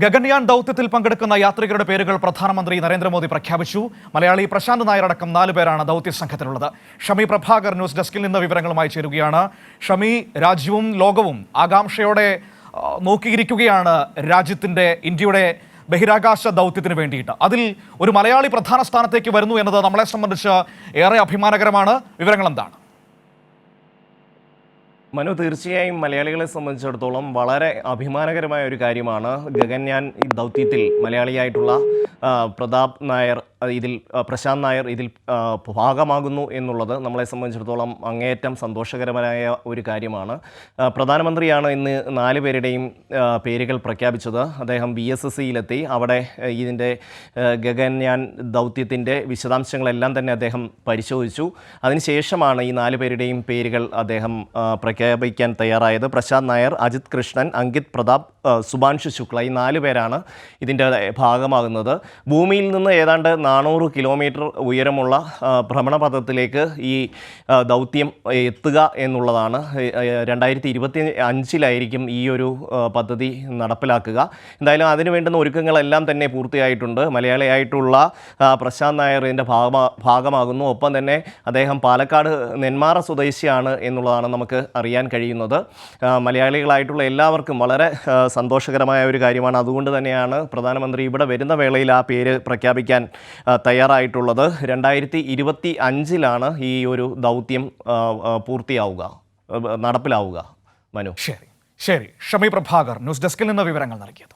ഗഗൻയാൻ ദൗത്യത്തിൽ പങ്കെടുക്കുന്ന യാത്രികരുടെ പേരുകൾ പ്രധാനമന്ത്രി നരേന്ദ്രമോദി പ്രഖ്യാപിച്ചു. മലയാളി പ്രശാന്ത് നായർ അടക്കം 4 പേരാണ് ദൗത്യ സംഘത്തിലുള്ളത്. ഷമി പ്രഭാകർ ന്യൂസ് ഡെസ്കിൽ നിന്ന് വിവരങ്ങളുമായി ചേരുകയാണ്. ഷമി, രാജ്യവും ലോകവും ആകാംക്ഷയോടെ നോക്കിയിരിക്കുകയാണ് ഇന്ത്യയുടെ ബഹിരാകാശ ദൗത്യത്തിന് വേണ്ടിയിട്ട്. അതിൽ ഒരു മലയാളി പ്രധാന സ്ഥാനത്തേക്ക് വരുന്നു എന്നത് നമ്മളെ സംബന്ധിച്ച് ഏറെ അഭിമാനകരമാണ്. വിവരങ്ങൾ എന്താണ്? മനു, തീർച്ചയായും മലയാളികളെ സംബന്ധിച്ചിടത്തോളം വളരെ അഭിമാനകരമായ ഒരു കാര്യമാണ് ഗഗൻയാൻ ദൗത്യത്തിൽ മലയാളിയായിട്ടുള്ള പ്രശാന്ത് നായർ ഇതിൽ ഭാഗമാകുന്നു എന്നുള്ളത് നമ്മളെ സംബന്ധിച്ചിടത്തോളം അങ്ങേയറ്റം സന്തോഷകരമായ ഒരു കാര്യമാണ്. പ്രധാനമന്ത്രിയാണ് ഇന്ന് 4 പേരുടെയും പേരുകൾ പ്രഖ്യാപിച്ചത്. അദ്ദേഹം BSSയിലെത്തി അവിടെ ഇതിൻ്റെ ഗഗൻയാൻ ദൗത്യത്തിൻ്റെ വിശദാംശങ്ങളെല്ലാം തന്നെ അദ്ദേഹം പരിശോധിച്ചു. അതിനുശേഷമാണ് ഈ 4 പേരുടെയും പേരുകൾ അദ്ദേഹം പ്രഖ്യാപിക്കാൻ തയ്യാറായത്. പ്രശാന്ത് നായർ, അജിത് കൃഷ്ണൻ, അങ്കിത് പ്രതാപ്, സുഭാൻഷു ശുക്ല, ഈ 4 പേരാണ് ഇതിൻ്റെ ഭാഗമാകുന്നത്. ഭൂമിയിൽ നിന്ന് ഏതാണ്ട് 400 കിലോമീറ്റർ ഉയരമുള്ള ഭ്രമണപഥത്തിലേക്ക് ഈ ദൗത്യം എത്തുക എന്നുള്ളതാണ്. 2025 ഈ ഒരു പദ്ധതി നടപ്പിലാക്കുക. എന്തായാലും അതിനു വേണ്ടുന്ന ഒരുക്കങ്ങളെല്ലാം തന്നെ പൂർത്തിയായിട്ടുണ്ട്. മലയാളിയായിട്ടുള്ള പ്രശാന്ത് നായർ ഇതിൻ്റെ ഭാഗമാകുന്നു. ഒപ്പം തന്നെ അദ്ദേഹം പാലക്കാട് നെന്മാറ സ്വദേശിയാണ് എന്നുള്ളതാണ് നമുക്ക് അറിയാൻ കഴിയുന്നത്. മലയാളികളായിട്ടുള്ള എല്ലാവർക്കും വളരെ സന്തോഷകരമായ ഒരു കാര്യമാണ്. അതുകൊണ്ട് തന്നെയാണ് പ്രധാനമന്ത്രി ഇവിടെ വരുന്ന വേളയിൽ ആ പേര് പ്രഖ്യാപിക്കാൻ തയ്യാറായിട്ടുള്ളത്. 2025 ഈ ഒരു ദൗത്യം നടപ്പിലാവുക. മനു, ശരി. ഷമി പ്രഭാകർ ന്യൂസ് ഡെസ്കിൽ നിന്ന് വിവരങ്ങൾ നൽകിയത്.